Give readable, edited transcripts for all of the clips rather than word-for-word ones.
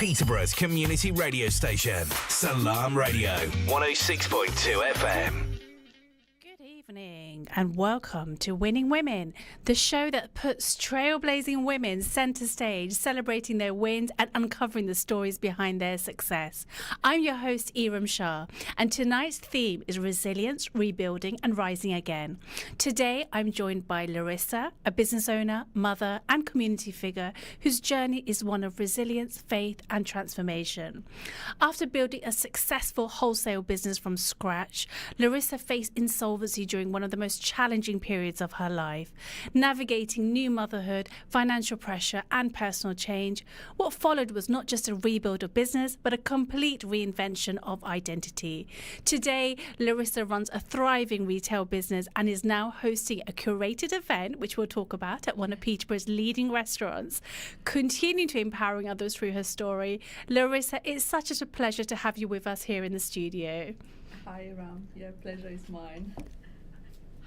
Peterborough's community radio station, Salaam Radio, 106.2 FM. Good evening and welcome to Winning Women, the show that puts trailblazing women centre stage, celebrating their wins and uncovering the stories behind their success. I'm your host, Iram Sha, and tonight's theme is resilience, rebuilding and rising again. Today, I'm joined by Lissa, a business owner, mother and community figure whose journey is one of resilience, faith and transformation. After building a successful wholesale business from scratch, Lissa faced insolvency during one of the most challenging periods of her life. Navigating new motherhood, financial pressure and personal change, what followed was not just a rebuild of business, but a complete reinvention of identity. Today, Lissa runs a thriving retail business and is now hosting a curated event, which we'll talk about, at one of Peterborough's leading restaurants, continuing to empowering others through her story. Lissa, it's such a pleasure to have you with us here in the studio. Hi, Iram. Yeah, pleasure is mine.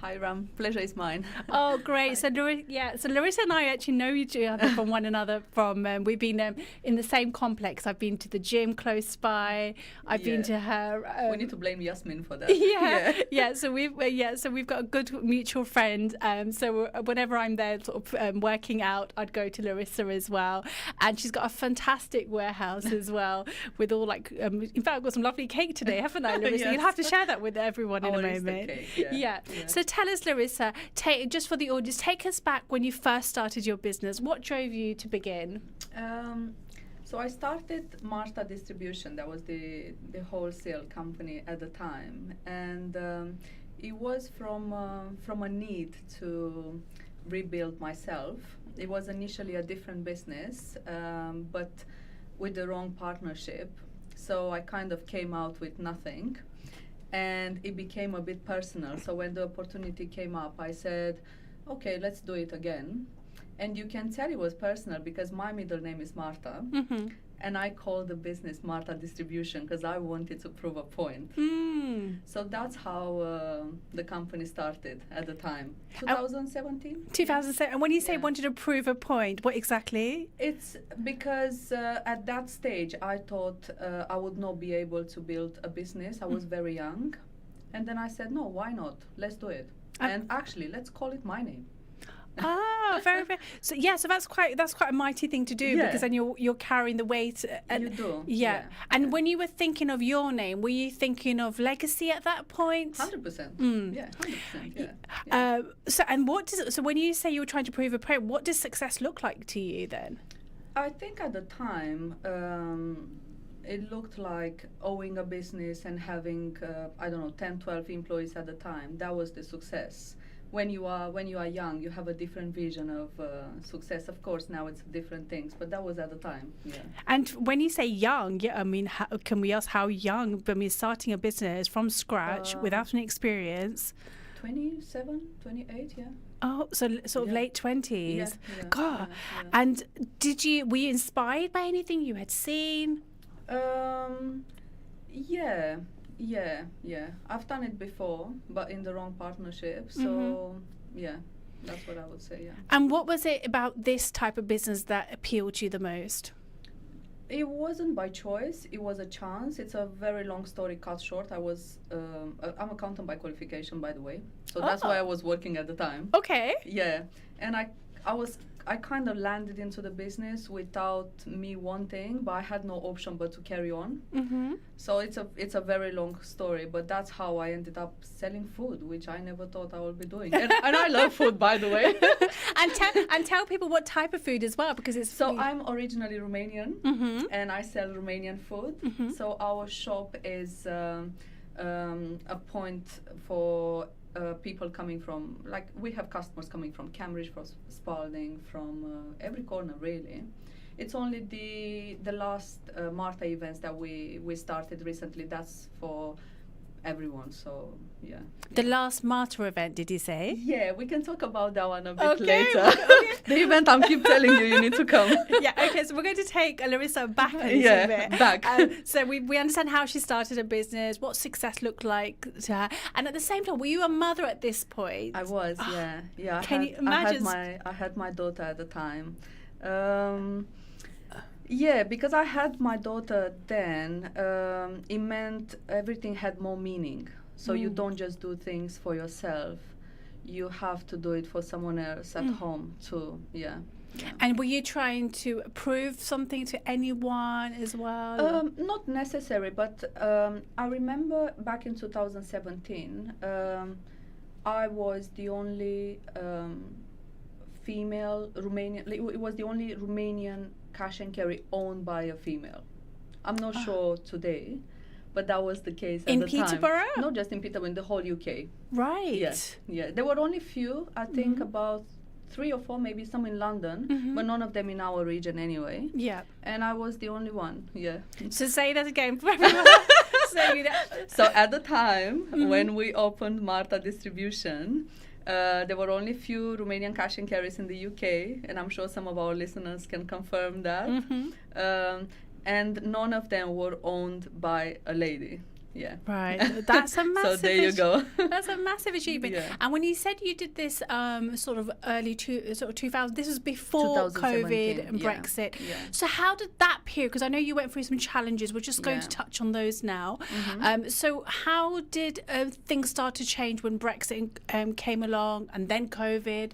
Hi, Ram. Pleasure is mine. Oh, great. So Lissa and I actually know each other from one another. We've been in the same complex. I've been to the gym close by. I've been to her. We need to blame Yasmin for that. So we've got a good mutual friend. So whenever I'm there, sort of working out, I'd go to Lissa as well. And she's got a fantastic warehouse as well, with all in fact, I've got some lovely cake today, haven't I, Lissa? Yes. You'll have to share that with everyone in a moment. Cake, So tell us, Lissa, just for the audience, take us back when you first started your business. What drove you to begin? So I started Marta Distribution. That was the wholesale company at the time, and it was from a need to rebuild myself. It was initially a different business, but with the wrong partnership. So I kind of came out with nothing. And it became a bit personal. So when the opportunity came up, I said, okay, let's do it again. And you can tell it was personal because my middle name is Marta. Mm-hmm. And I called the business Marta Distribution because I wanted to prove a point. So that's how the company started at the time. 2017? 2007. And when you say wanted to prove a point, what exactly? It's because at that stage I thought I would not be able to build a business. I was very young. And then I said, no, why not? Let's do it. And actually, let's call it my name. Very, very. So that's quite a mighty thing to do, because then you're carrying the weight. And you do. And when you were thinking of your name, were you thinking of legacy at that point? 100%. Yeah, 100%. So when you say you were trying to prove a point, what does success look like to you then? I think at the time it looked like owning a business and having 10, 12 employees at the time. That was the success. When you are young, you have a different vision of success. Of course, now it's different things, but that was at the time. Yeah. And when you say young, can we ask how young? I mean, starting a business from scratch without any experience. 27, 28, yeah. Oh, so sort of late 20s. Yeah. God. Yeah. And were you inspired by anything you had seen? Yeah. I've done it before, but in the wrong partnership. So, that's what I would say, yeah. And what was it about this type of business that appealed to you the most? It wasn't by choice. It was a chance. It's a very long story cut short. I'm accountant by qualification, by the way. So that's why I was working at the time. Okay. Yeah. And I kind of landed into the business without me wanting, but I had no option but to carry on. Mm-hmm. So it's a very long story, but that's how I ended up selling food, which I never thought I would be doing. And I love food, by the way. and tell people what type of food as well, because it's... So I'm originally Romanian, and I sell Romanian food. Mm-hmm. So our shop is a point for... people coming from, we have customers coming from Cambridge, from Spalding, from every corner, really. It's only the last Marta Events that we started recently. That's for everyone, so yeah. The last Marta event, did you say? Yeah, we can talk about that one a bit later. The event I'm keep telling you need to come. So we're going to take Lissa back a little bit. Back. So we understand how she started a business, what success looked like to her, and at the same time, were you a mother at this point? I was, yeah. Can you imagine? I had my daughter at the time. Yeah, because I had my daughter then, it meant everything had more meaning. So you don't just do things for yourself. You have to do it for someone else at home too. Yeah. And were you trying to prove something to anyone as well? Not necessary, but I remember back in 2017, I was the only female Romanian. It was the only Romanian cash and carry owned by a female. I'm not sure today, but that was the case at the time. In Peterborough? Not just in Peterborough, in the whole UK. Right. Yes, yeah. There were only few, I think about 3 or 4, maybe some in London, but none of them in our region anyway. Yeah. And I was the only one, yeah. So say that again for everyone. So at the time, when we opened Marta Distribution, there were only few Romanian cash and carries in the UK, and I'm sure some of our listeners can confirm that. And none of them were owned by a lady. Yeah. Right. That's a massive. So there you go. That's a massive achievement. Yeah. And when you said you did this sort of early 2000, this was before COVID and Brexit. Yeah. So how did that period? Because I know you went through some challenges. We're just going to touch on those now. So how did things start to change when Brexit came along and then COVID?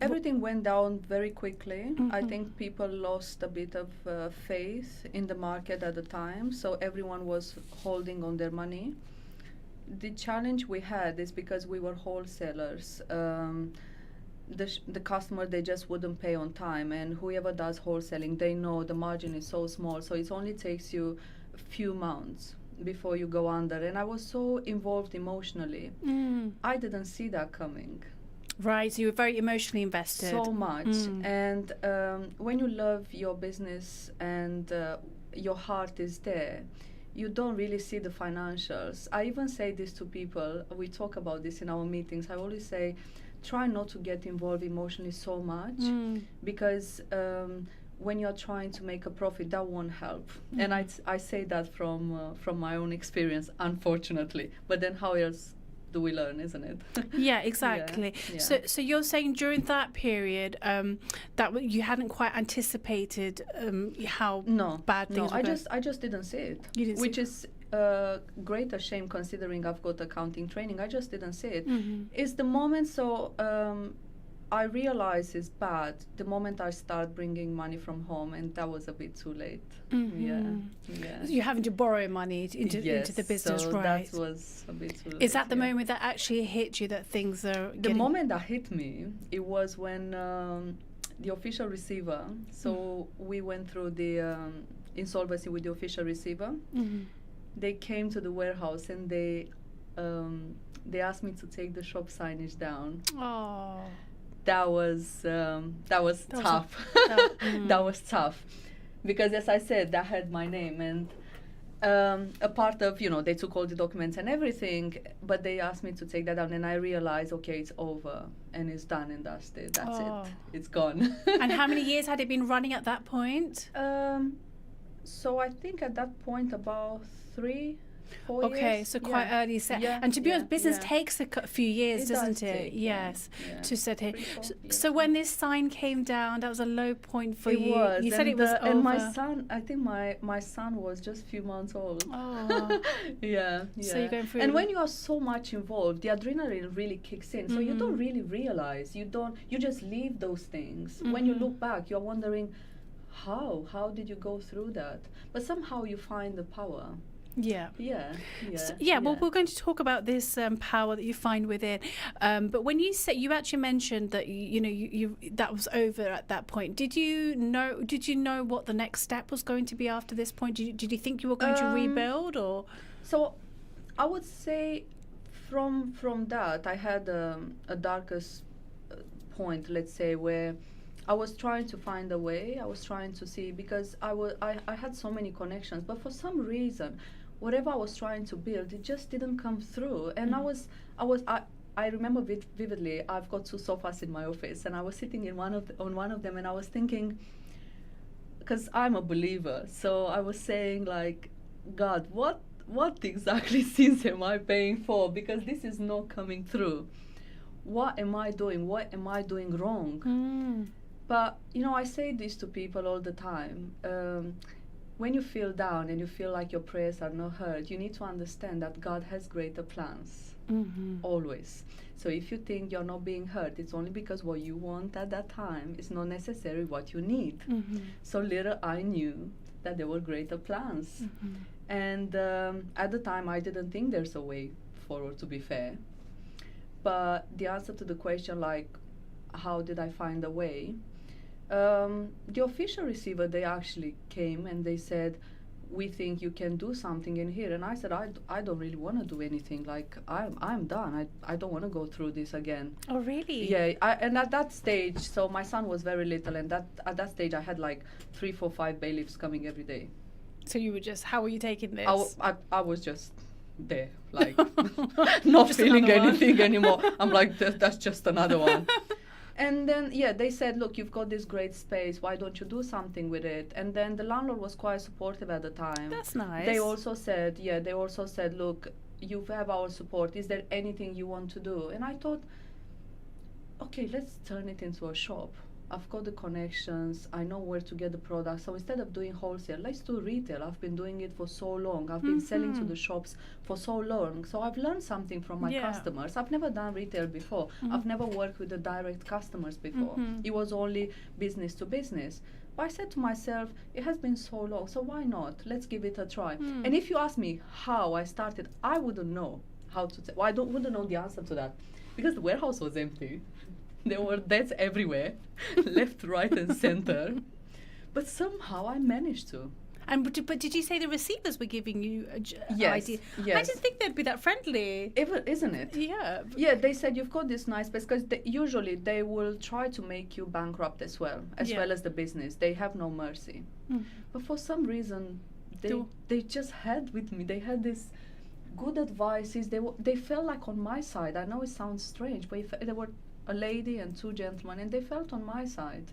Everything went down very quickly. I think people lost a bit of faith in the market at the time, so everyone was holding on their money. The challenge we had is because we were wholesalers. The customer, they just wouldn't pay on time, and whoever does wholesaling, they know the margin is so small, so it only takes you a few months before you go under. And I was so involved emotionally. I didn't see that coming. Right, so you were very emotionally invested. So much. And when you love your business and your heart is there, you don't really see the financials. I even say this to people. We talk about this in our meetings. I always say, try not to get involved emotionally so much, because when you're trying to make a profit, that won't help. And I say that from my own experience, unfortunately. But then how else do we learn, isn't it? Yeah, exactly. Yeah. So you're saying during that period that you hadn't quite anticipated how bad things were. I just didn't see it. You didn't which see is great a shame considering I've got accounting training. I just didn't see it. It's the moment I realize it's bad the moment I start bringing money from home, and that was a bit too late. Yeah. You're having to borrow money into the business, so right? that was a bit too late. Is that the moment that actually hit you that things are The moment that hit me, it was when the official receiver, so we went through the insolvency with the official receiver. They came to the warehouse and they asked me to take the shop signage down. Oh. That was tough. That was tough, because as I said, that had my name, and a part of, they took all the documents and everything, but they asked me to take that down, and I realized, okay, it's over and it's done and dusted. That's it. It's gone. And how many years had it been running at that point? So I think at that point about 3-4 years. Okay, so quite early set. Yeah, and to be honest, business takes a few years, doesn't it? Yes, to set it. So when this sign came down, that was a low point for you. Was. You said it was over. And my son, I think my son was just a few months old. Oh. Yeah. So you're going through. And when you are so much involved, the adrenaline really kicks in. So you don't really realize. You just leave those things. When you look back, you're wondering, how did you go through that? But somehow you find the power. Yeah. Well, we're going to talk about this power that you find within. But when you said, you actually mentioned that you that was over at that point. Did you know what the next step was going to be after this point? Did you think you were going to rebuild, or? So, I would say, from that I had a darkest point, let's say, where I was trying to find a way. I was trying to see, because I had so many connections, but for some reason, whatever I was trying to build, it just didn't come through. And I remember vividly. I've got 2 sofas in my office, and I was sitting on one of them, and I was thinking, because I'm a believer, so I was saying, like, God, what exactly sins am I paying for? Because this is not coming through. What am I doing? What am I doing wrong? But, I say this to people all the time. When you feel down and you feel like your prayers are not heard, you need to understand that God has greater plans. Always. So if you think you're not being heard, it's only because what you want at that time is not necessarily what you need. So little I knew that there were greater plans. And at the time, I didn't think there's a way forward, to be fair. But the answer to the question, like, how did I find a way? The official receiver, they actually came and they said, we think you can do something in here. And I said, I don't really want to do anything. Like, I'm done. I don't want to go through this again. Oh, really? Yeah. And at that stage, so my son was very little, and at that stage I had like 3, 4, 5 bailiffs coming every day. So you were just, how were you taking this? I was just there, like, not just feeling anything anymore. I'm like, that's just another one. And then, they said, look, you've got this great space. Why don't you do something with it? And then the landlord was quite supportive at the time. That's nice. They also said, look, you have our support. Is there anything you want to do? And I thought, okay, let's turn it into a shop. I've got the connections. I know where to get the products. So instead of doing wholesale, let's do retail. I've been doing it for so long. I've been selling to the shops for so long. So I've learned something from my customers. I've never done retail before. I've never worked with the direct customers before. It was only business to business. But I said to myself, it has been so long, so why not? Let's give it a try. And if you ask me how I started, I wouldn't know how to. Wouldn't know the answer to that, because the warehouse was empty. There were deaths everywhere, left, right, and center. But somehow I managed to. But did you say the receivers were giving you an Yes, idea? yes. I didn't think they'd be that friendly. Isn't it? Yeah. Yeah, they said you've got this nice space, because usually they will try to make you bankrupt as well as the business. They have no mercy. But for some reason, they just had with me. They had this good advices. They felt like on my side. I know it sounds strange, but they were a lady and 2 gentlemen, and they felt on my side.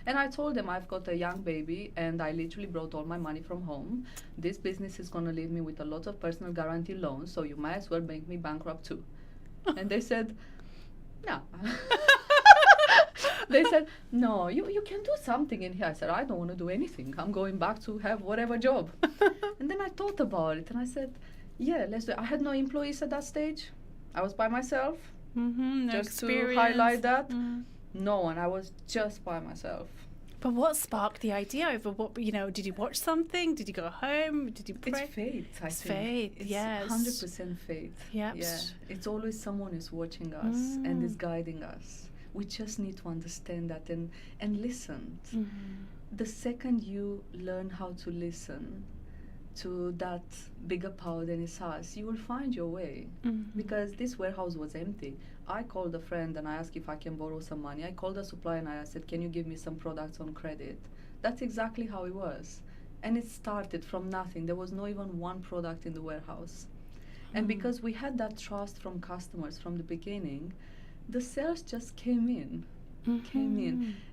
And I told them, I've got a young baby and I literally brought all my money from home. This business is going to leave me with a lot of personal guarantee loans, so you might as well make me bankrupt too. And they said, no. They said, no, you can do something in here. I said, I don't want to do anything. I'm going back to have whatever job. And then I thought about it and I said, let's do it. I had no employees at that stage. I was by myself. No just experience. to highlight that. No one. I was just by myself. But what sparked the idea over what, did you watch something? Did you go home? Did you pray? It's faith, I think. Faith, it's yes. 100% faith. Yep. Yeah. It's always someone is watching us and is guiding us. We just need to understand that and listen. The second you learn how to listen to that bigger power than is us, you will find your way. Because this warehouse was empty. I called a friend and I asked if I can borrow some money. I called a supplier and I said, can you give me some products on credit? That's exactly how it was. And it started from nothing. There was not even one product in the warehouse. And because we had that trust from customers from the beginning, the sales just came in.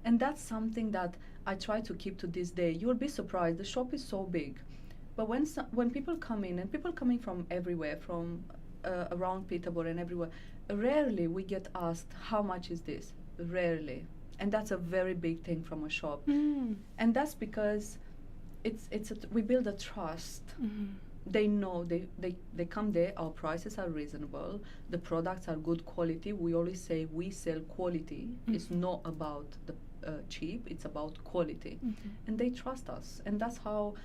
And that's something that I try to keep to this day. You'll be surprised. The shop is so big. But when people come in, and people coming from everywhere, from around Peterborough and everywhere, rarely we get asked, how much is this? Rarely. And that's a very big thing from a shop. And that's because we build a trust. They know, they come there, our prices are reasonable, the products are good quality. We always say we sell quality. It's not about the cheap, it's about quality. And they trust us. And that's how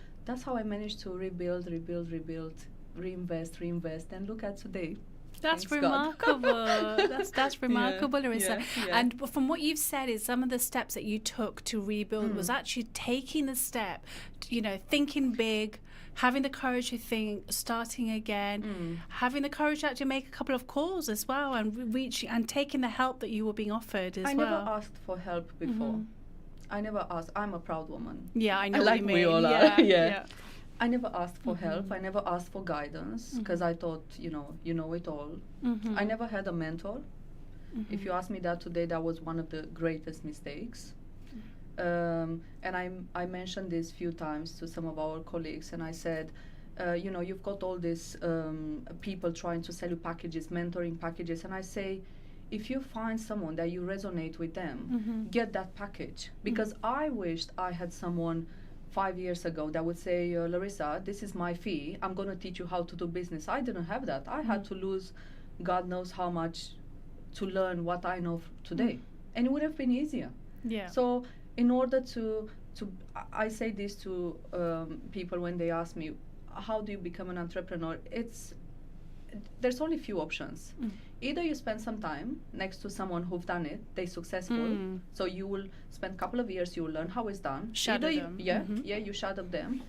I managed to rebuild, reinvest, and look at today. That's remarkable. that's remarkable, Larissa. And from what you've said, is some of the steps that you took to rebuild was actually taking the step, thinking big, having the courage to think, starting again, having the courage to actually make a couple of calls as well, and reaching and taking the help that you were being offered as well. I never asked for help before. I never asked. I'm a proud woman. Yeah, I know what you mean. We all are. Yeah. I never asked for help. I never asked for guidance because I thought, you know it all. I never had a mentor. If you ask me that today, that was one of the greatest mistakes. And I mentioned this few times to some of our colleagues, and I said, you've got all these people trying to sell you packages, mentoring packages, and I say, if you find someone that you resonate with them, get that package. Because I wished I had someone 5 years ago that would say, Larissa, this is my fee. I'm going to teach you how to do business. I didn't have that. I had to lose God knows how much to learn what I know today. And it would have been easier. Yeah. So in order to I say this to people when they ask me, how do you become an entrepreneur? There's only few options. Either you spend some time next to someone who've done it, they're successful, so you will spend a couple of years, you will learn how it's done. Shadow them. You shadow them.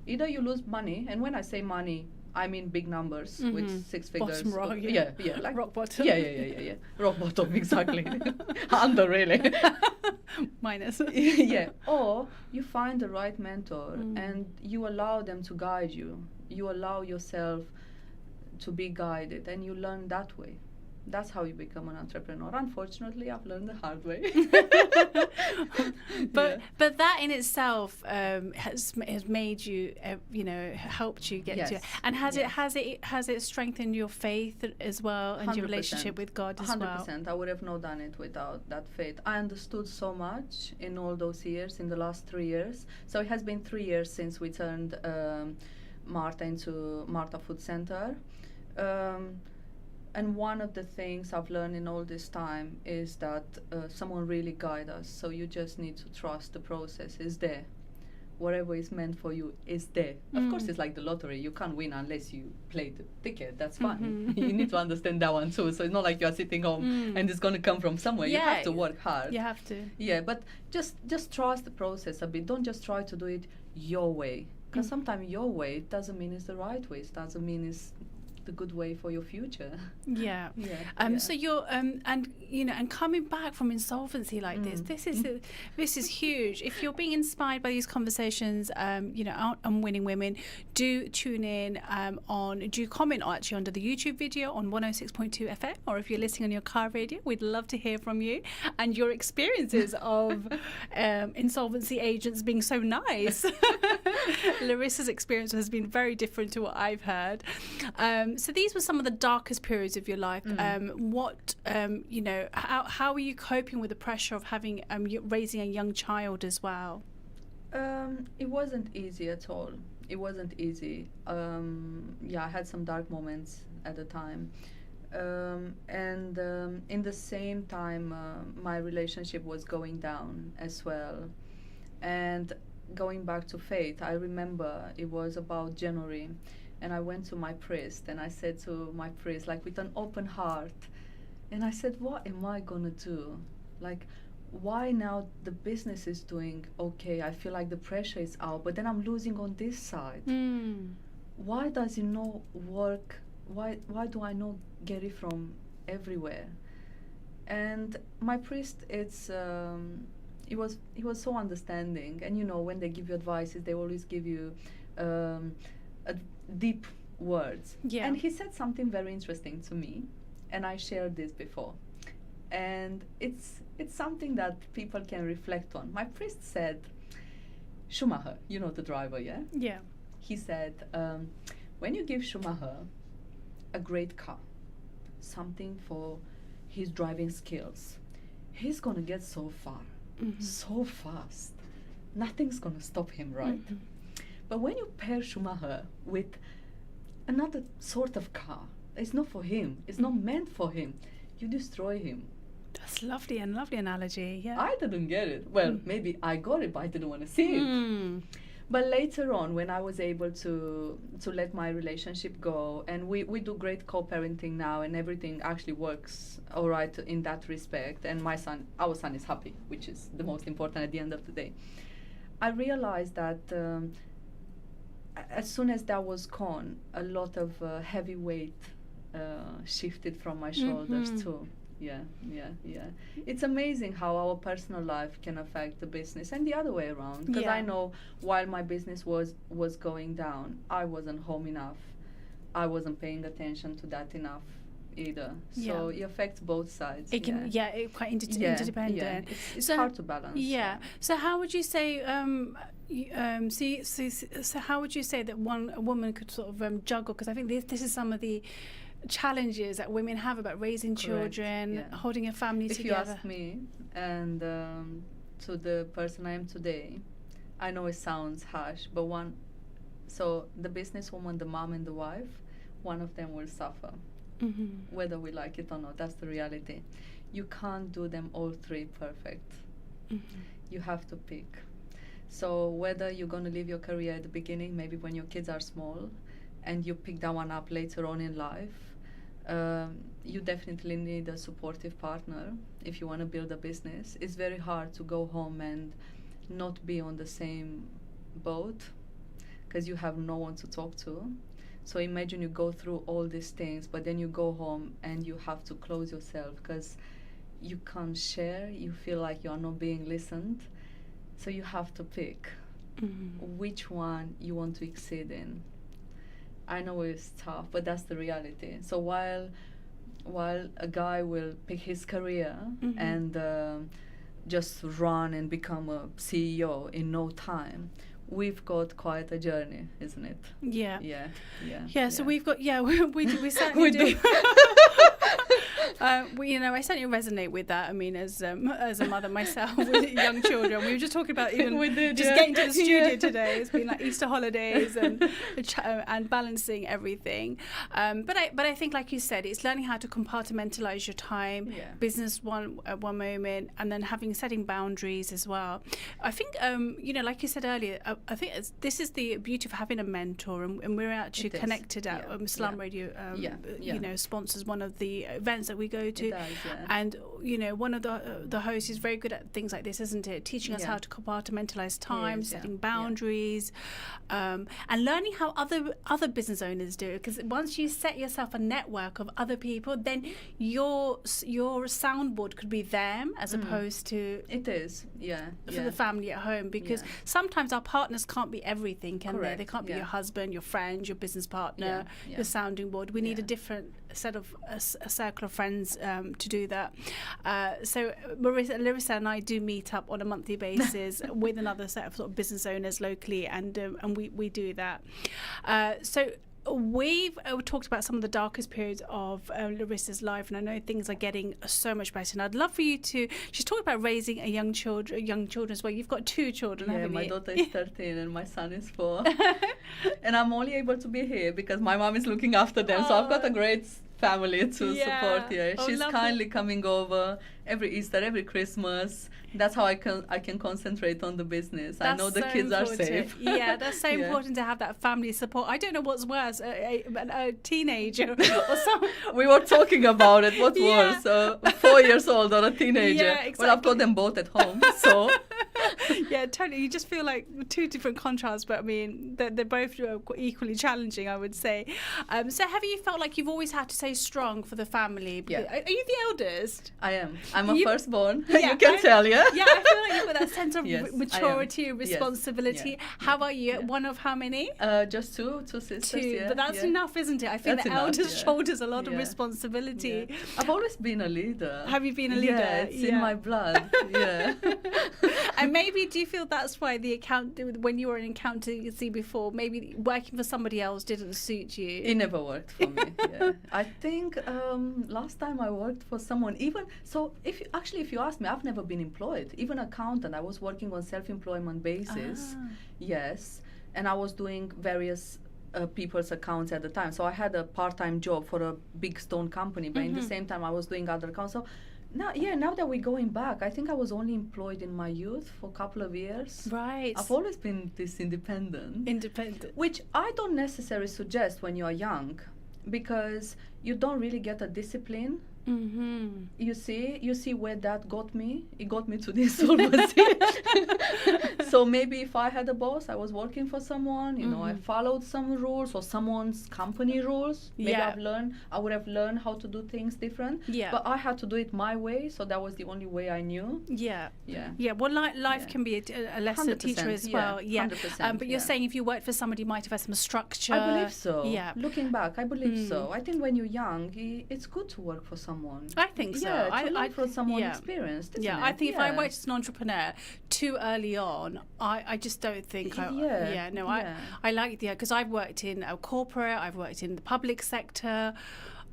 Either you lose money, and when I say money, I mean big numbers with 6 figures. Bottom rock, like rock bottom. Yeah. Rock bottom, exactly. Under, really. Minus. Yeah. Or you find the right mentor and you allow them to guide you. You allow yourself to be guided, and you learn that way. That's how you become an entrepreneur. Unfortunately, I've learned the hard way. But that in itself has made you, helped you get to it. And has it strengthened your faith as well, and 100%. Your relationship with God as 100%. Well? 100%. I would have not done it without that faith. I understood so much in all those years, in the last 3 years. So it has been 3 years since we turned Marta into Marta Food Centre. And one of the things I've learned in all this time is that someone really guides us. So you just need to trust the process is there. Whatever is meant for you is there. Of course, it's like the lottery. You can't win unless you play the ticket. That's fine. You need to understand that one too. So it's not like you're sitting home and it's going to come from somewhere. You have to work hard. You have to. Yeah, but just trust the process a bit. Don't just try to do it your way. Because sometimes your way doesn't mean it's the right way. It doesn't mean it's the good way for your future. So you're and coming back from insolvency like this is huge. If you're being inspired by these conversations on Winning Women, do tune in do you comment actually under the YouTube video on 106.2 FM, or if you're listening on your car radio, we'd love to hear from you and your experiences of insolvency agents being so nice. Larissa's experience has been very different to what I've heard. So these were some of the darkest periods of your life. How are you coping with the pressure of having raising a young child as well? It wasn't easy at all. It wasn't easy. I had some dark moments at the time. And in the same time, my relationship was going down as well. And going back to faith, I remember it was about January. And I went to my priest and I said to my priest, like with an open heart, and I said, what am I going to do? Like, why now the business is doing okay? I feel like the pressure is out, but then I'm losing on this side. Why does it not work? Why do I not get it from everywhere? And my priest, he was so understanding. And when they give you advices, they always give you deep words. And he said something very interesting to me, and I shared this before, and it's something that people can reflect on. My priest said, Schumacher, the driver, he said, when you give Schumacher a great car, something for his driving skills, he's gonna get so far, so fast, nothing's gonna stop him, right? But when you pair Schumacher with another sort of car, it's not for him, it's not meant for him, you destroy him. That's lovely analogy, yeah. I didn't get it. Well, maybe I got it, but I didn't want to see it. But later on, when I was able to let my relationship go, and we do great co-parenting now, and everything actually works all right in that respect, and our son is happy, which is the most important at the end of the day. I realized that as soon as that was gone, a lot of heavy weight shifted from my shoulders too. Yeah. It's amazing how our personal life can affect the business, and the other way around. Because I know while my business was going down, I wasn't home enough. I wasn't paying attention to that enough either. So it affects both sides. It can, it's quite interdependent. Yeah. It's hard to balance. Yeah. So how would you say? So how would you say that a woman could sort of juggle? Because I think this is some of the challenges that women have about raising children, holding a family together. If you ask me, and to the person I am today, I know it sounds harsh, but so the businesswoman, the mom and the wife, one of them will suffer, whether we like it or not. That's the reality. You can't do them all three perfect. You have to pick. So whether you're going to leave your career at the beginning, maybe when your kids are small, and you pick that one up later on in life, you definitely need a supportive partner if you want to build a business. It's very hard to go home and not be on the same boat because you have no one to talk to. So imagine you go through all these things, but then you go home and you have to close yourself because you can't share. You feel like you are not being listened. So you have to pick which one you want to exceed in. I know it's tough, but that's the reality. So while a guy will pick his career and just run and become a CEO in no time, we've got quite a journey, isn't it? Yeah. So we've got we certainly do. I certainly resonate with that. I mean, as a mother myself with young children, we were just talking about even getting to the studio today. It's been like Easter holidays and balancing everything. But I think, like you said, it's learning how to compartmentalize your time, business one moment, and then setting boundaries as well. I think like you said earlier, I think this is the beauty of having a mentor, and we're actually connected at Salaam Radio. Sponsors one of the events that we go to, and one of the hosts is very good at things like this, isn't it? Teaching us how to compartmentalize time, setting boundaries, and learning how other business owners do it. Because once you set yourself a network of other people, then your soundboard could be them as opposed to for the family at home. Because sometimes our partners can't be everything, can they? They can't be your husband, your friend, your business partner, your sounding board. We need a different set of a circle of friends to do that. So Larissa and I do meet up on a monthly basis with another set of sort of business owners locally, and we do that. So we've talked about some of the darkest periods of Larissa's life, and I know things are getting so much better. And I'd love for you to. She's talked about raising young children as well. You've got 2 children, haven't you? My daughter is 13 and my son is 4. And I'm only able to be here because my mom is looking after them. So I've got a great family to support here. She's kindly coming over every Easter, every Christmas. That's how I can concentrate on the business. I know the kids are safe. Yeah, that's so important to have that family support. I don't know what's worse, a teenager or something. We were talking about it. What worse, a 4 years old or a teenager? Yeah, exactly. Well, I've got them both at home, so. Yeah, totally. You just feel like 2 different contrasts, but I mean, they're both equally challenging, I would say. So have you felt like you've always had to stay strong for the family? Yeah. Are you the eldest? I am. I'm a firstborn. You can tell, yeah? Yeah, I feel like you've got that sense of maturity and responsibility. Yes. How about you? One of how many? Just two sisters. 2, yeah, but that's enough, isn't it? I think the eldest shoulders a lot of responsibility. Yeah. I've always been a leader. Have you been a leader? Yeah, it's in my blood. Yeah. And maybe do you feel that's why when you were in accountancy before, maybe working for somebody else didn't suit you? It never worked for me. Yeah. I think last time I worked for someone, if you ask me, I've never been employed. Even accountant, I was working on self-employment basis. Yes, and I was doing various people's accounts at the time. So I had a part-time job for a big stone company, but in the same time I was doing other accounts. So now that we're going back, I think I was only employed in my youth for a couple of years. Right. I've always been this independent. Which I don't necessarily suggest when you're young, because you don't really get a discipline. You see where that got me? It got me to the insolvency. So maybe if I had a boss, I was working for someone, I followed some rules or someone's company rules. Maybe I would have learned how to do things different. Yeah. But I had to do it my way, so that was the only way I knew. Yeah. Well, life can be a lesson teacher as well. Yeah. 100%, but you're saying if you worked for somebody, you might have had some structure. I believe so. Yeah. Looking back, I believe so. I think when you're young, it's good to work for someone. I think so. Yeah, to learn from someone experienced, isn't it? I think if I worked as an entrepreneur too early on, I just don't think I like because I've worked in a corporate, I've worked in the public sector.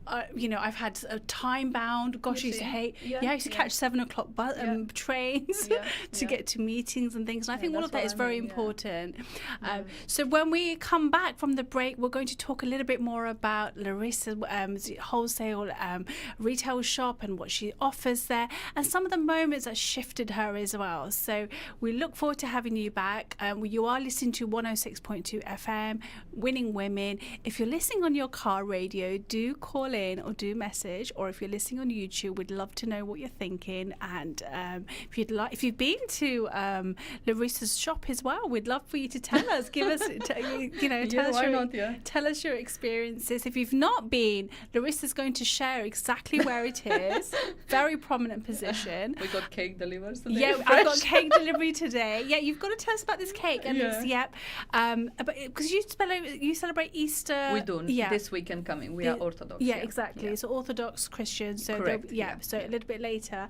I've had a time-bound. Gosh, I used to hate. Yeah, I used to catch 7:00 trains to get to meetings and things. And I think all of that is very important. So when we come back from the break, we're going to talk a little bit more about Larissa's wholesale retail shop and what she offers there, and some of the moments that shifted her as well. So we look forward to having you back. You are listening to 106.2 FM, Winning Women. If you're listening on your car radio, do call in or do message, or if you're listening on YouTube, we'd love to know what you're thinking. And if you've been to Larissa's shop as well, we'd love for you to tell us. Give us, tell us your experiences. If you've not been, Larissa's going to share exactly where it is. Very prominent position. We got cake delivered today. Yeah, I've got cake delivery today. Yeah, you've got to tell us about this cake. And because you celebrate Easter. We do. This weekend coming. We are Orthodox. Yeah, exactly. Yeah. So Orthodox Christians. So correct. So a little bit later.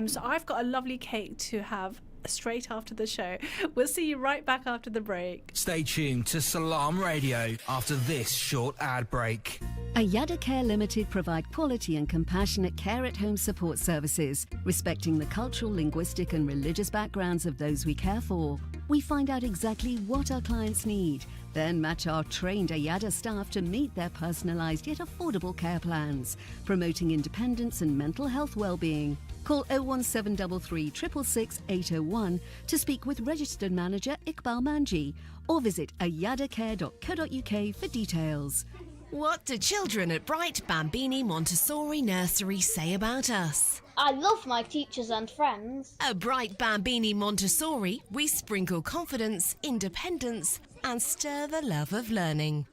So I've got a lovely cake to have straight after the show. We'll see you right back after the break. Stay tuned to Salaam Radio after this short ad break. Ayada Care Limited provide quality and compassionate care at home support services, respecting the cultural, linguistic and religious backgrounds of those we care for. We find out exactly what our clients need, then match our trained Ayada staff to meet their personalised yet affordable care plans, promoting independence and mental health well-being. Call 01733 666 801 to speak with registered manager Iqbal Manji, or visit ayadacare.co.uk for details. What do children at Bright Bambini Montessori Nursery say about us? I love my teachers and friends. At Bright Bambini Montessori, we sprinkle confidence, independence, and stir the love of learning.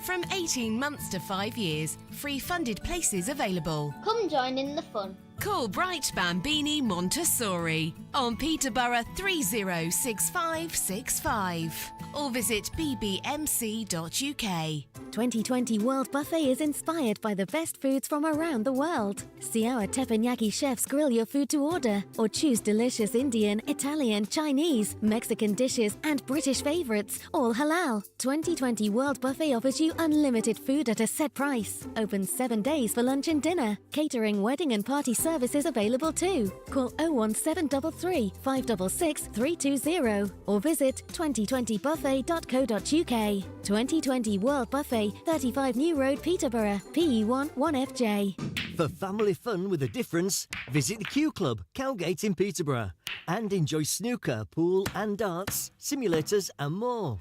From 18 months to 5 years, free funded places available. Come join in the fun. Call Bright Bambini Montessori on Peterborough 306565 or visit bbmc.uk. 2020 World Buffet is inspired by the best foods from around the world. See our teppanyaki chefs grill your food to order, or choose delicious Indian, Italian, Chinese, Mexican dishes and British favourites, all halal. 2020 World Buffet offers you unlimited food at a set price. Open 7 days for lunch and dinner. Catering, wedding and party services available too. Call 01733 566 320 or visit 2020buffet.co.uk. 2020 World Buffet, 35 New Road, Peterborough, PE1 1FJ. For family fun with a difference, visit the Q Club, Cowgate in Peterborough, and enjoy snooker, pool and darts, simulators and more.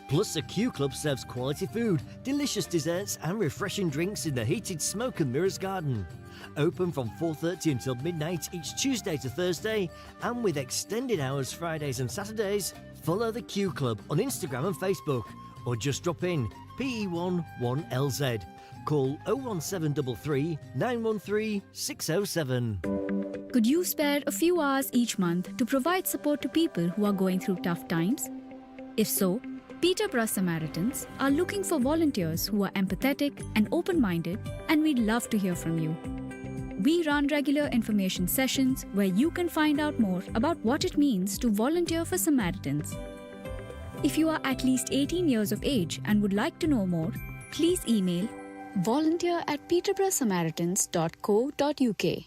Plus, the Q Club serves quality food, delicious desserts and refreshing drinks in the heated Smoke and Mirrors garden. Open from 4:30 until midnight each Tuesday to Thursday, and with extended hours Fridays and Saturdays. Follow the Q Club on Instagram and Facebook, or just drop in PE1 1LZ. Call 01733 913 607. Could you spare a few hours each month to provide support to people who are going through tough times? If so, Peterborough Samaritans are looking for volunteers who are empathetic and open-minded, and we'd love to hear from you. We run regular information sessions where you can find out more about what it means to volunteer for Samaritans. If you are at least 18 years of age and would like to know more, please email volunteer@peterboroughsamaritans.co.uk.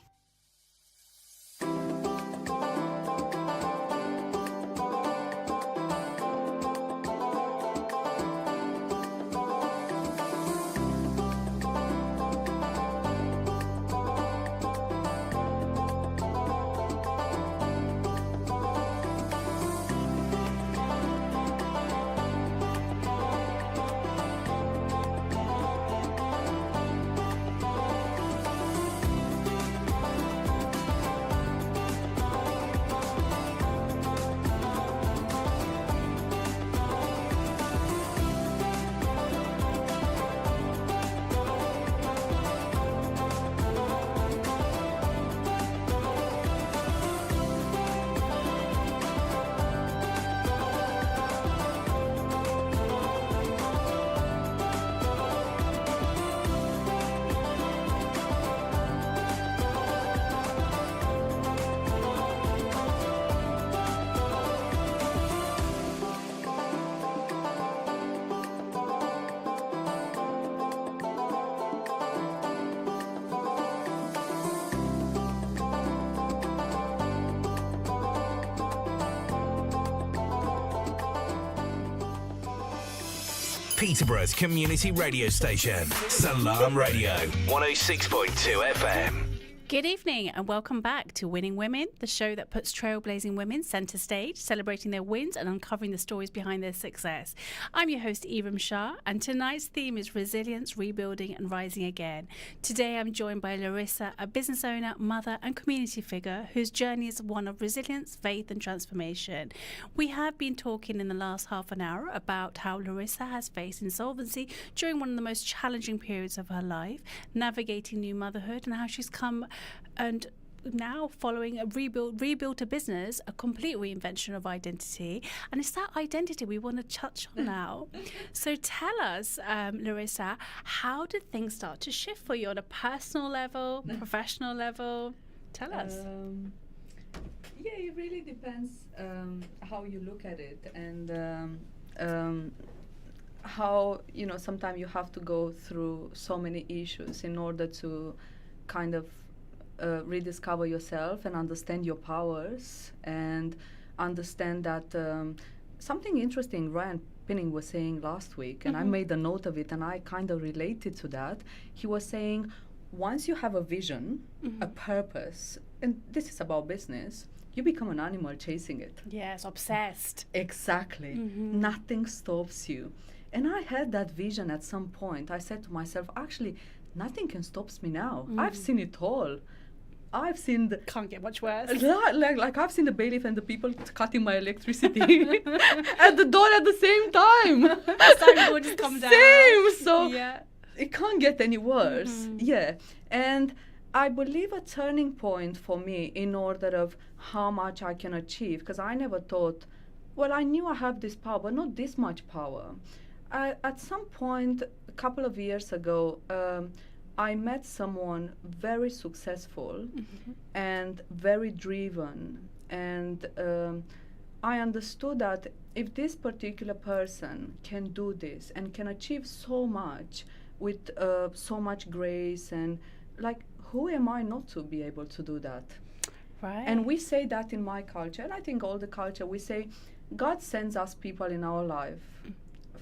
Peterborough's community radio station, Salaam Radio, 106.2 FM. Good evening and welcome back to Winning Women, the show that puts trailblazing women centre stage, celebrating their wins and uncovering the stories behind their success. I'm your host, Iram Sha, and tonight's theme is resilience, rebuilding and rising again. Today I'm joined by Lissa, a business owner, mother and community figure whose journey is one of resilience, faith and transformation. We have been talking in the last half an hour about how Lissa has faced insolvency during one of the most challenging periods of her life, navigating new motherhood, and how she's come and now following a rebuilt a business, a complete reinvention of identity. And it's that identity we want to touch on now. So tell us, Lissa, how did things start to shift for you on a personal level, professional level? Tell us. Yeah, it really depends how you look at it, and how, sometimes you have to go through so many issues in order to kind of rediscover yourself and understand your powers, and understand that something interesting Ryan Pinning was saying last week, and I made a note of it and I kind of related to that. He was saying, once you have a vision, a purpose, and this is about business, you become an animal chasing it. Yes, obsessed. Exactly. Nothing stops you. And I had that vision at some point. I said to myself, actually, nothing can stop me now. I've seen it all. I've seen the... Can't get much worse. Like I've seen the bailiff and the people cutting my electricity at the door at the same time. Signboard just come down. Same. So yeah. It can't get any worse. Yeah. And I believe a turning point for me in order of how much I can achieve, because I never thought, well, I knew I have this power, but not this much power. At some point, a couple of years ago, I met someone very successful and very driven, and I understood that if this particular person can do this and can achieve so much with so much grace, and like, who am I not to be able to do that? Right. And we say that in my culture, and I think all the culture, we say God sends us people in our life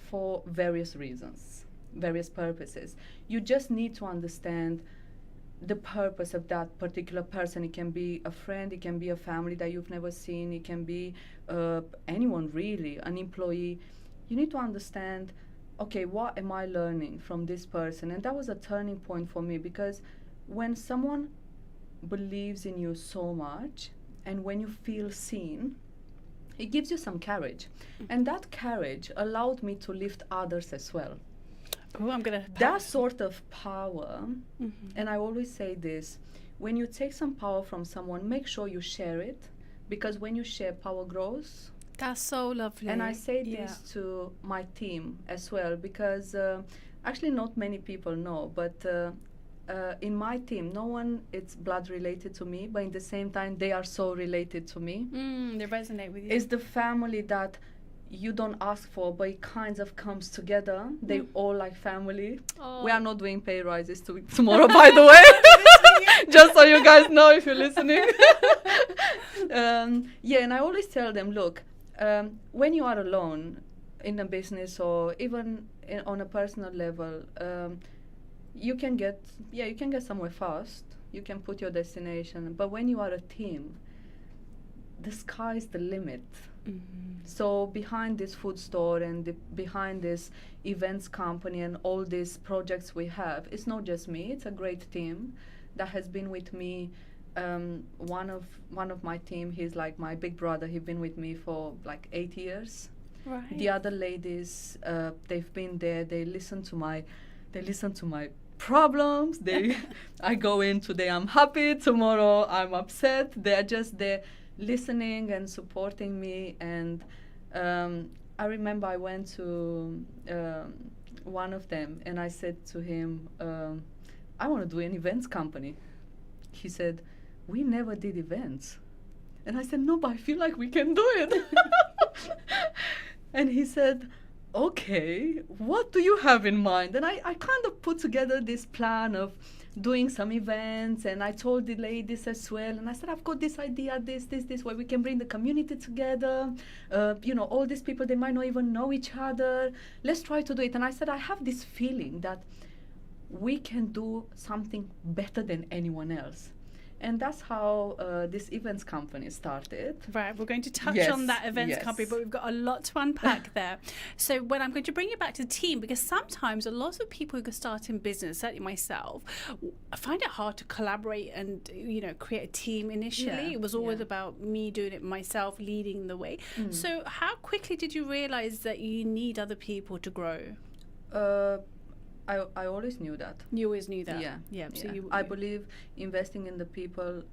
for various reasons, various purposes. You just need to understand the purpose of that particular person. It can be a friend, it can be a family that you've never seen, it can be anyone really, an employee. You need to understand, okay, what am I learning from this person? And that was a turning point for me, because when someone believes in you so much, and when you feel seen, it gives you some courage. And that courage allowed me to lift others as well. Oh, I'm gonna. That sort of power, and I always say this, when you take some power from someone, make sure you share it, because when you share, power grows. That's so lovely. And I say this to my team as well, because actually not many people know, but in my team, no one is blood related to me, but at the same time, they are so related to me. They resonate with you. It's the family that you don't ask for, but it kind of comes together. They all like family. Oh. We are not doing pay rises tomorrow, by the way. Just so you guys know if you're listening. Yeah, and I always tell them, look, when you are alone in a business, or even on a personal level, you can get somewhere fast. You can put your destination. But when you are a team, the sky is the limit. So behind this food store and behind this events company and all these projects we have, it's not just me. It's a great team that has been with me. One of my team, he's like my big brother. He's been with me for like 8 years. Right. The other ladies, they've been there. They listen to my problems. I go in today, I'm happy. Tomorrow, I'm upset. They're just there, listening and supporting me. And I remember I went to one of them and I said to him, I want to do an events company. He said, we never did events. And I said, no, but I feel like we can do it. And he said, okay, what do you have in mind? And I kind of put together this plan of doing some events, and I told the ladies as well, and I said, I've got this idea, this way we can bring the community together. All these people, they might not even know each other. Let's try to do it. And I said, I have this feeling that we can do something better than anyone else. And that's how this events company started. Right, we're going to touch on that events company, but we've got a lot to unpack there. So when I'm going to bring you back to the team, because sometimes a lot of people who start in business, certainly myself, I find it hard to collaborate and, create a team initially. Yeah, it was always about me doing it myself, leading the way. So how quickly did you realize that you need other people to grow? I always knew that. You always knew that? Yeah. So I believe investing in the people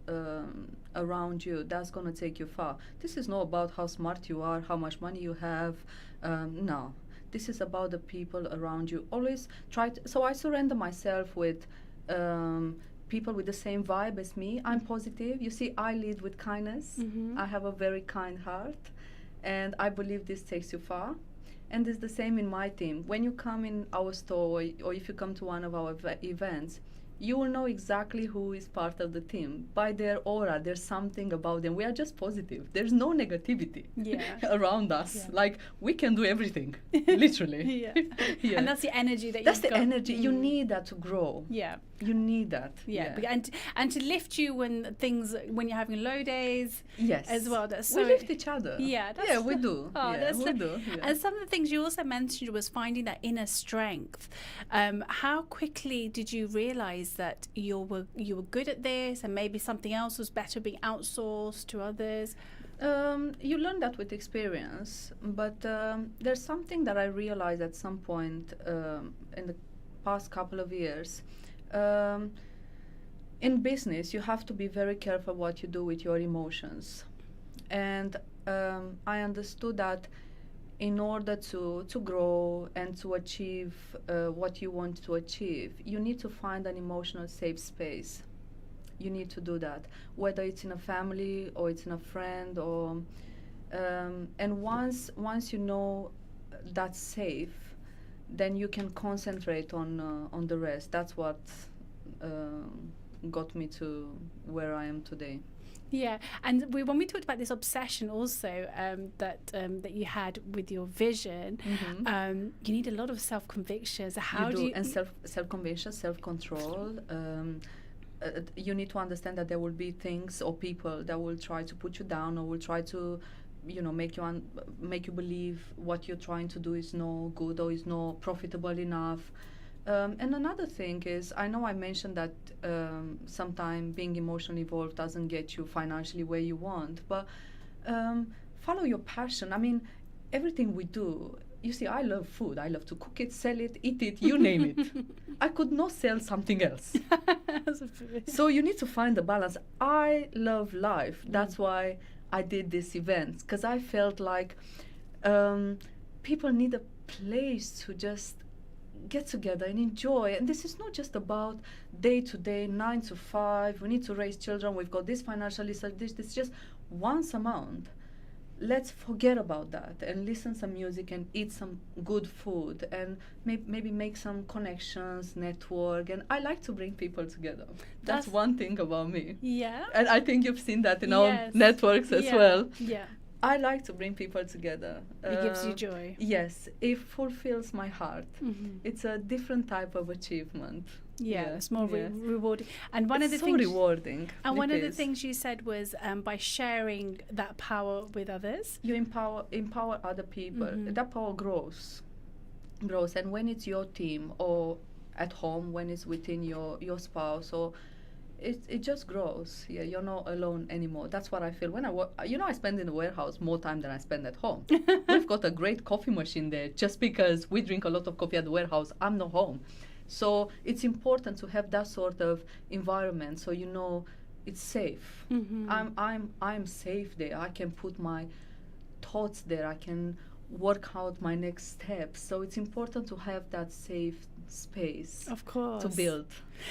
around you, that's going to take you far. This is not about how smart you are, how much money you have. No. This is about the people around you. Always so I surrender myself with people with the same vibe as me. I'm positive. You see, I lead with kindness. I have a very kind heart. And I believe this takes you far. And it's the same in my team. When you come in our store or if you come to one of our events, you will know exactly who is part of the team. By their aura, there's something about them. We are just positive. There's no negativity around us. Yeah. Like, we can do everything, literally. Yeah. And that's the energy that That's the energy. You need that to grow. Yeah. You need that. Yeah. And to lift you when you're having low days. Yes. As well. We lift each other. Yeah. We do. We do. Yeah. And some of the things you also mentioned was finding that inner strength. How quickly did you realize that you were good at this, and maybe something else was better being outsourced to others? You learn that with experience, but there's something that I realized at some point in the past couple of years. In business, you have to be very careful what you do with your emotions, and I understood that in order to grow and to achieve what you want to achieve, you need to find an emotional safe space. You need to do that, whether it's in a family or it's in a friend, or and once you know that's safe, then you can concentrate on the rest. That's what got me to where I am today. Yeah, and when we talked about this obsession also that you had with your vision, you need a lot of self-conviction. So how do you... And self-conviction, self-control. You need to understand that there will be things or people that will try to put you down or will try to, make you believe what you're trying to do is no good or is not profitable enough. And another thing is, I know I mentioned that sometimes being emotionally involved doesn't get you financially where you want, but follow your passion. I mean, everything we do, you see, I love food. I love to cook it, sell it, eat it, you name it. I could not sell something else. So you need to find the balance. I love life. That's why I did this event, because I felt like people need a place to just get together and enjoy. And this is not just about day to day, 9 to 5. We need to raise children. We've got this financial research. This is just once a month. Let's forget about that and listen some music and eat some good food and maybe make some connections, network. And I like to bring people together. That's one thing about me. Yeah. And I think you've seen that in our networks as well. Yeah. I like to bring people together. It gives you joy. Yes, it fulfills my heart. It's a different type of achievement. Yeah, it's more rewarding. And one of the things rewarding. And one of the things you said was by sharing that power with others. You empower other people. That power grows. And when it's your team or at home, when it's within your spouse, or it just grows. Yeah, you're not alone anymore. That's what I feel when I work. I spend in the warehouse more time than I spend at home. We've got a great coffee machine there. Just because we drink a lot of coffee at the warehouse, I'm not home. So it's important to have that sort of environment, so it's safe. I'm safe there. I can put my thoughts there. I can work out my next steps. So it's important to have that safe space Of course. to build.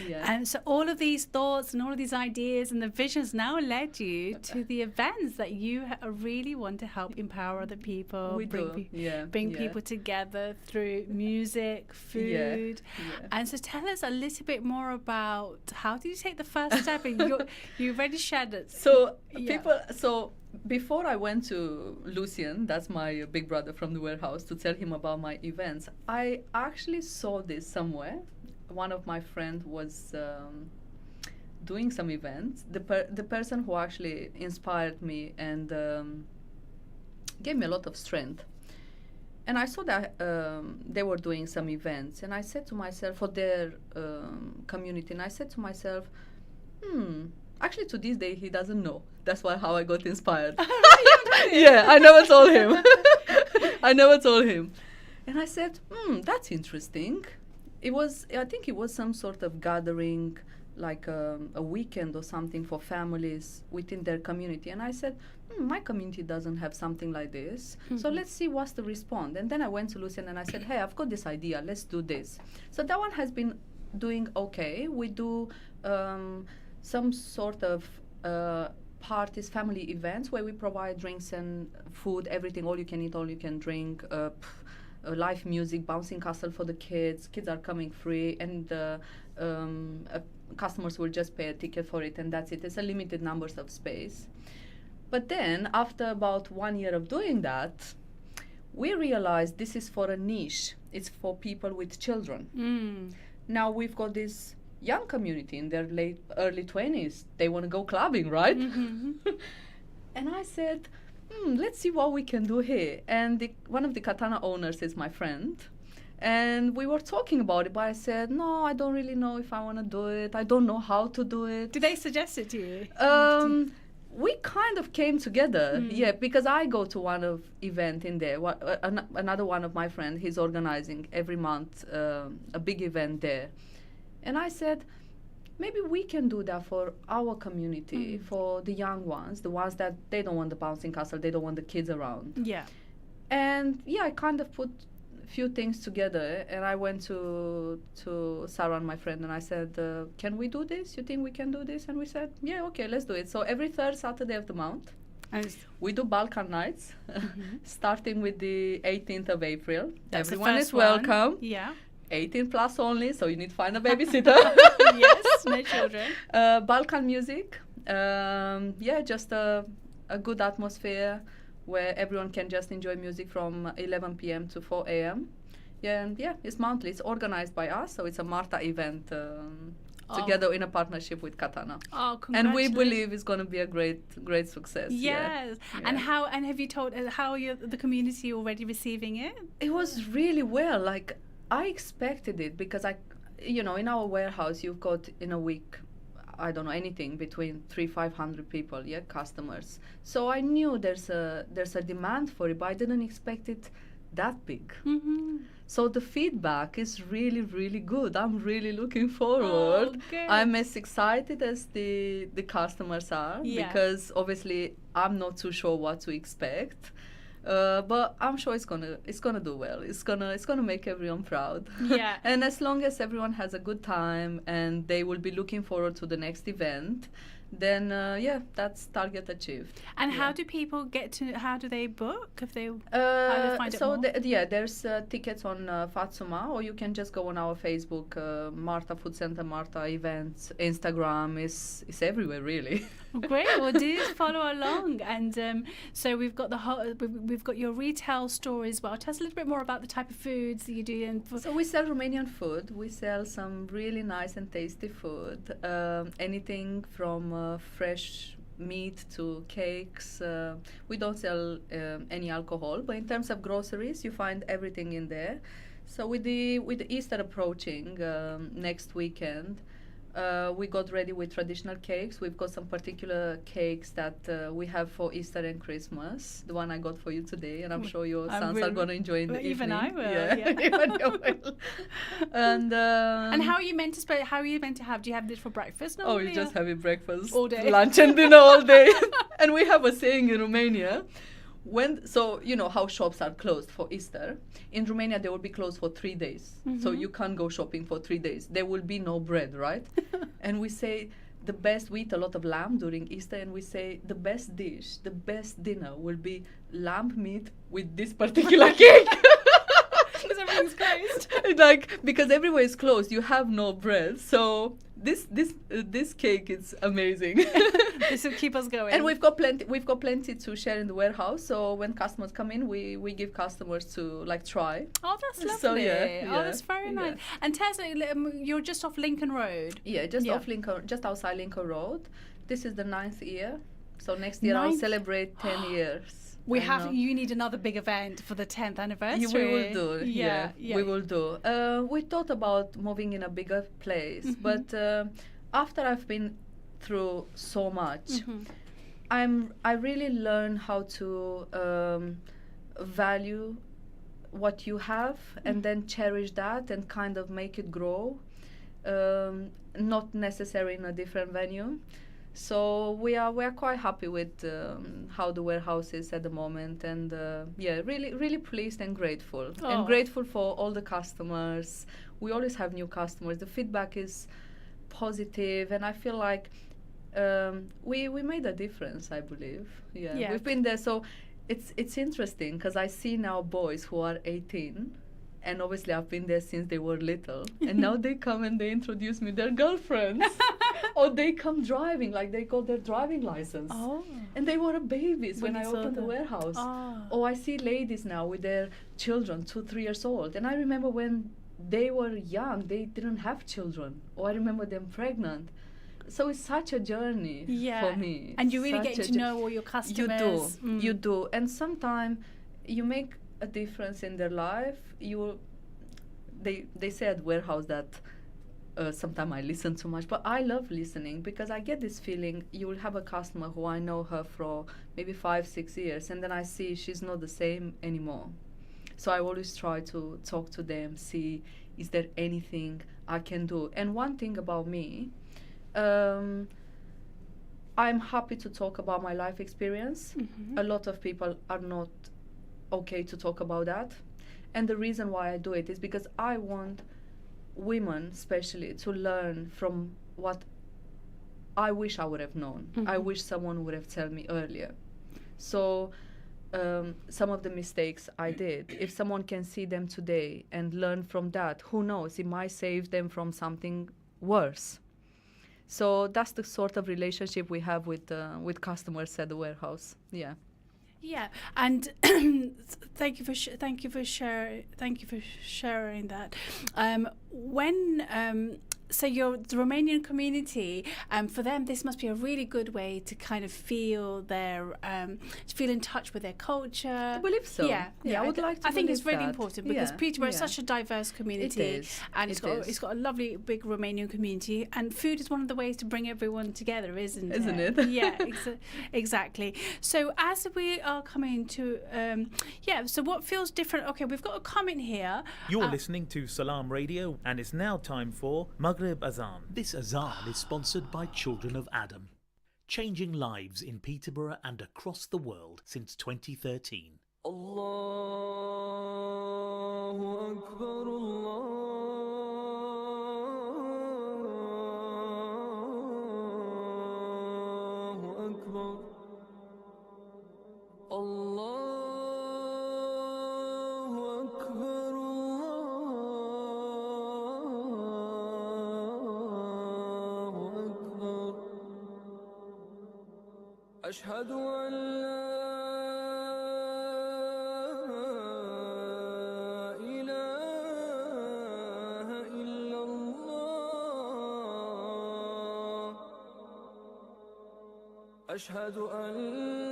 Yeah. And so all of these thoughts and all of these ideas and the visions now led you to the events that you really want to help empower other people, We bring, do. bring people together through music, food. Yeah. And so tell us a little bit more about how did you take the first step? And you already shared it. So before I went to Lucian, that's my big brother from the warehouse, to tell him about my events, I actually saw this somewhere. One of my friends was doing some events. The person who actually inspired me and gave me a lot of strength. And I saw that they were doing some events, and I said to myself, for their community, and I said to myself, actually to this day he doesn't know. That's how I got inspired. Yeah, I never told him. I never told him. And I said, that's interesting. I think it was some sort of gathering, like a weekend or something for families within their community. And I said, my community doesn't have something like this. So let's see what's the response. And then I went to Lucian and I said, hey, I've got this idea. Let's do this. So that one has been doing okay. We do some sort of parties, family events where we provide drinks and food, everything, all you can eat, all you can drink, live music, bouncing castle for the kids. Kids are coming free, and customers will just pay a ticket for it, and that's it. It's a limited numbers of space. But then, after about 1 year of doing that, we realized this is for a niche. It's for people with children. Now we've got this young community in their early 20s. They want to go clubbing, right? And I said, let's see what we can do here. And one of the Katana owners is my friend. And we were talking about it, but I said, no, I don't really know if I want to do it. I don't know how to do it. Did they suggest it to you? We kind of came together, because I go to one of event in there. Another one of my friends, he's organizing every month a big event there. And I said, maybe we can do that for our community, for the young ones, the ones that they don't want the bouncing castle, they don't want the kids around. Yeah. And I kind of put a few things together, and I went to Sarah, my friend, and I said, can we do this? You think we can do this? And we said, yeah, okay, let's do it. So every third Saturday of the month, we do Balkan nights, starting with the 18th of April. That's everyone is welcome. Yeah. 18 plus only, so you need to find a babysitter. Yes, no children. Balkan music, just a good atmosphere where everyone can just enjoy music from 11 p.m. to 4 a.m. It's monthly. It's organized by us, so it's a Marta event together in a partnership with Katana. Oh, and we believe it's going to be a great success. Yes. Yeah. And have you told how the community already receiving it? It was really well. Like, I expected it because in our warehouse you've got in a week, I don't know, anything between 300-500 people, customers. So I knew there's a demand for it, but I didn't expect it that big. So the feedback is really, really good. I'm really looking forward. I'm as excited as the customers are, because obviously I'm not too sure what to expect. But I'm sure it's gonna do well. It's gonna make everyone proud. Yeah. And as long as everyone has a good time and they will be looking forward to the next event, then that's target achieved. And how do people how do they book if they how do they find so out more? There's tickets on Fatsuma, or you can just go on our Facebook, Marta Food Centre, Marta Events. Instagram is everywhere, really. Great. Well, do follow along. And so we've got we've got your retail store as well. Tell us a little bit more about the type of foods that you do. So we sell Romanian food. We sell some really nice and tasty food. Anything from fresh meat to cakes. We don't sell any alcohol, but in terms of groceries, you find everything in there. So with the Easter approaching next weekend, we got ready with traditional cakes. We've got some particular cakes that we have for Easter and Christmas. The one I got for you today, and I'm sure your sons are going to enjoy in the evening. Even I will. Yeah. Even you will. And how are you meant to How are you meant to have? Do you have this for breakfast normally? Oh, you just have it breakfast all day, lunch and dinner all day. And we have a saying in Romania: So you know how shops are closed for Easter. In Romania, they will be closed for 3 days. So you can't go shopping for 3 days. There will be no bread, right? And we say we eat a lot of lamb during Easter, and we say the best dish, the best dinner will be lamb meat with this particular cake. Because everything's closed. Because everywhere is closed, you have no bread. So this cake is amazing. This will keep us going. And we've got plenty to share in the warehouse. So when customers come in, we give customers to try. Oh, that's lovely. So, yeah, Oh, that's very nice. Yeah. And Tessa, you're just off Lincoln Road. Yeah, just outside Lincoln Road. This is the 9th year. So next year I'll celebrate 10 years. You need another big event for the 10th anniversary. We will do. Yeah, we will do. We thought about moving in a bigger place, but after I've been through so much, I really learned how to value what you have and then cherish that and kind of make it grow, not necessarily in a different venue. So we are quite happy with how the warehouse is at the moment, and really pleased and grateful. Oh. And grateful for all the customers. We always have new customers. The feedback is positive, and I feel like we made a difference, I believe. Yeah. We've been there. So it's interesting because I see now boys who are 18. And obviously I've been there since they were little. And now they come and they introduce me their girlfriends. Or they come driving, they got their driving license. Oh. And they were babies when I opened the warehouse. Oh. Or I see ladies now with their children, 2-3 years old. And I remember when they were young, they didn't have children. Or I remember them pregnant. So it's such a journey for me. And you really get to know all your customers. You do. And sometimes you make a difference in their life. They say at warehouse that sometimes I listen too much, but I love listening because I get this feeling. You will have a customer who I know her for maybe 5-6 years, and then I see she's not the same anymore. So I always try to talk to them, see is there anything I can do. And one thing about me, I'm happy to talk about my life experience. A lot of people are not okay to talk about that, and the reason why I do it is because I want women especially to learn from what I wish I would have known. I wish someone would have told me earlier. So some of the mistakes I did, if someone can see them today and learn from that, who knows, it might save them from something worse. So that's the sort of relationship we have with customers at the warehouse. Yeah, and thank you for sharing that. So the Romanian community, for them, this must be a really good way to kind of feel in touch with their culture. I believe so. Yeah, I would like to. I think it's really that. important because Peterborough is such a diverse community, It is. and it's got a lovely big Romanian community, and food is one of the ways to bring everyone together, isn't it? Yeah, exactly. So as we are coming to, so what feels different? Okay, we've got a comment here. You're listening to Salaam Radio, and it's now time for Maghrib Azan. This Azan is sponsored by Children of Adam, changing lives in Peterborough and across the world since 2013. Allahu Akbar, Allahu Akbar, Allahu Akbar, Allahu Akbar. أشهد أن لا إله إلا الله أشهد أن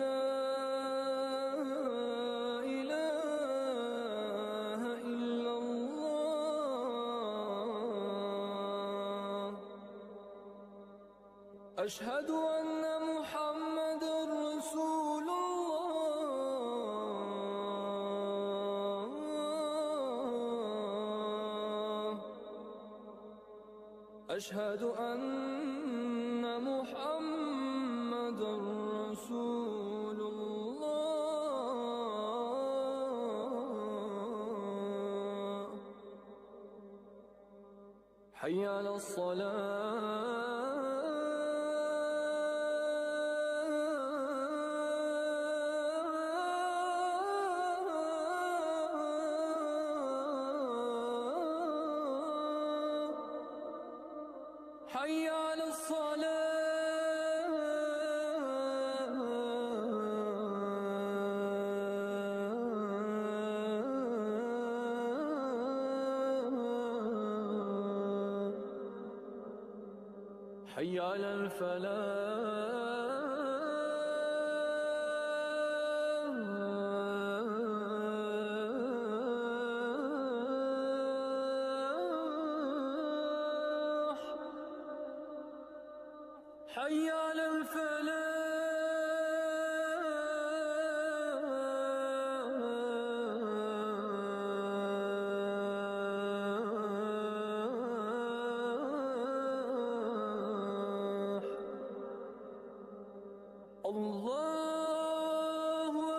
لا إله إلا الله أشهد أن محمد رسول الله أشهد أن محمد رسول الله حي على الصلاة حي على الصلاة حي على الفلاح حي على الفلاح الله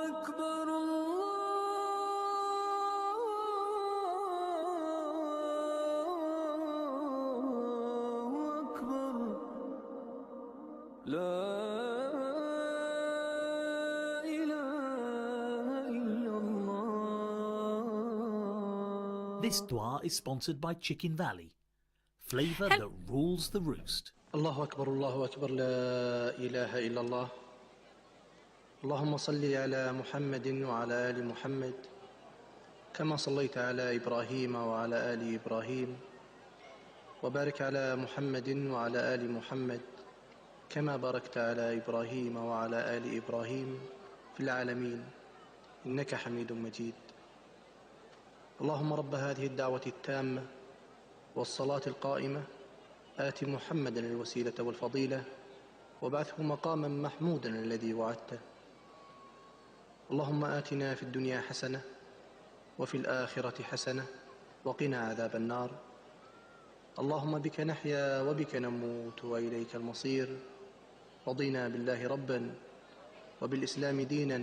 أكبر الله أكبر لا إله إلا الله. This dua is sponsored by Chicken Valley, flavour that rules the roost. الله أكبر الله أكبر لا إله إلا الله. اللهم صل على محمد وعلى آل محمد كما صليت على إبراهيم وعلى آل إبراهيم وبارك على محمد وعلى آل محمد كما باركت على إبراهيم وعلى آل إبراهيم في العالمين إنك حميد مجيد. اللهم رب هذه الدعوة التامة والصلاة القائمة آت محمدا الوسيلة والفضيلة وابعثه مقاما محمودا الذي وعدته. اللهم آتنا في الدنيا حسنة وفي الآخرة حسنة وقنا عذاب النار. اللهم بك نحيا وبك نموت وإليك المصير. رضينا بالله ربا وبالإسلام دينا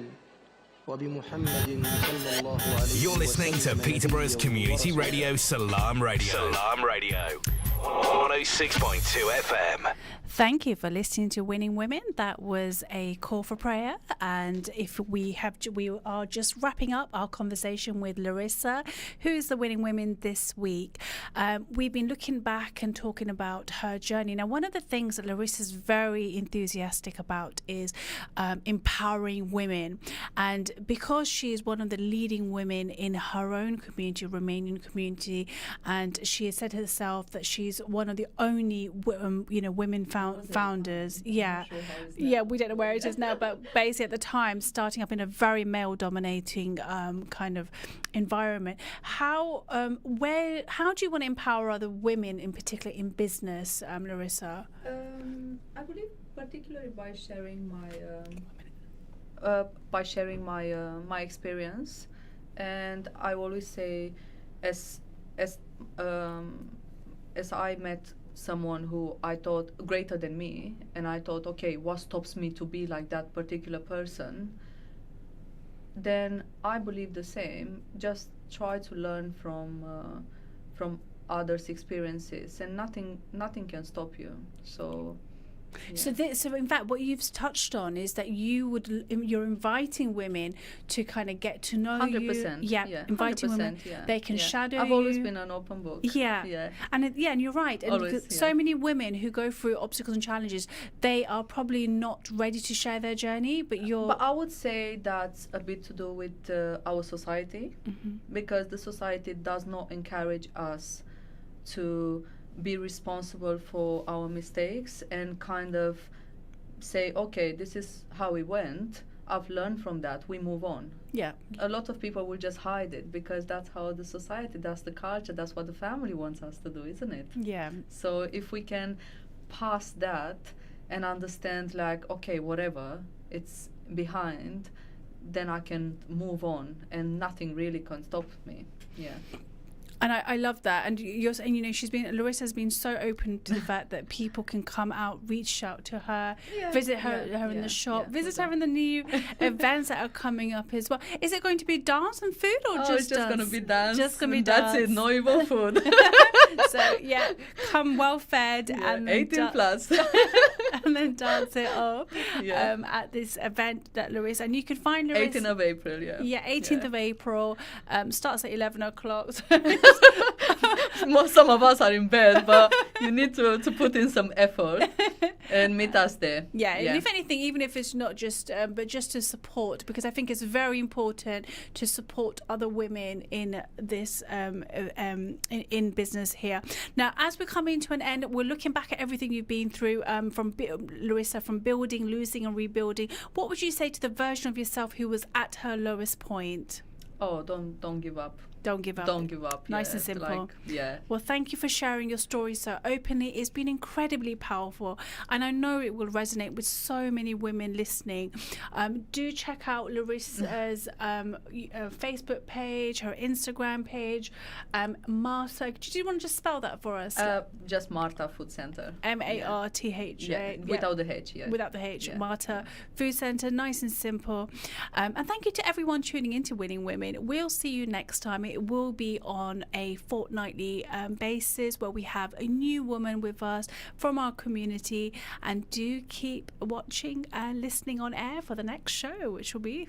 وبمحمد صلى الله عليه وسلم. You're listening to Peterborough's community radio, Salaam Radio. Salaam Radio. 106.2 FM. Thank you for listening to Winning Women. That was a call for prayer, and we are just wrapping up our conversation with Larissa, who's the Winning Women this week. We've been looking back and talking about her journey. Now, one of the things that Larissa's very enthusiastic about is empowering women, and because she is one of the leading women in her own community, Romanian community, and she has said herself that she's one of the only women founders. Yeah, we don't know where it is now, but basically at the time starting up in a very male-dominating kind of environment. How do you want to empower other women, in particular in business, Larissa? I believe particularly by sharing my experience, and I always say, as I met someone who I thought greater than me, and I thought, okay, what stops me to be like that particular person? Then I believe the same. Just try to learn from others' experiences, and nothing can stop you. So. Yeah. So in fact, what you've touched on is that you're inviting women to kind of get to know 100%, you. Yeah, inviting women. Yeah, they can shadow you. I've always been an open book. Yeah. And you're right. And always, so many women who go through obstacles and challenges, they are probably not ready to share their journey. But I would say that's a bit to do with our society, because the society does not encourage us to be responsible for our mistakes and kind of say, okay, this is how it went, I've learned from that, we move on. Yeah. A lot of people will just hide it because that's how the society, that's the culture, that's what the family wants us to do, isn't it? Yeah. So if we can pass that and understand, like, okay, whatever, it's behind, then I can move on and nothing really can stop me. Yeah. And I love that. And you're saying, you know, Larissa's been so open to the fact that people can come out, reach out to her, visit her in the shop, visit her in the new events that are coming up as well. Is it going to be dance and food or just it's just dance? going to be dance. Just going to be That's dance. it, no evil food. So, come well fed and 18 plus. and then dance it up at this event that Larissa, and you can find Larissa 18th of April, 18th of April, starts at 11 o'clock. Some of us are in bed, but you need to put in some effort and meet us there. And if anything, even if it's not just but just to support, because I think it's very important to support other women in this in business here. Now, as we're coming to an end, we're looking back at everything you've been through, from Larissa, from building, losing and rebuilding. What would you say to the version of yourself who was at her lowest point? Oh, don't give up. Don't give up. Don't give up. Nice and simple. Well, thank you for sharing your story so openly. It's been incredibly powerful, and I know it will resonate with so many women listening. Do check out Larissa's Facebook page, her Instagram page. Marta, do you want to just spell that for us? Just Marta Food Centre. Martha. Without the H. Without the H. Marta Food Centre. Nice and simple. And thank you to everyone tuning into Winning Women. We'll see you next time. It will be on a fortnightly basis where we have a new woman with us from our community. And do keep watching and listening on air for the next show, which will be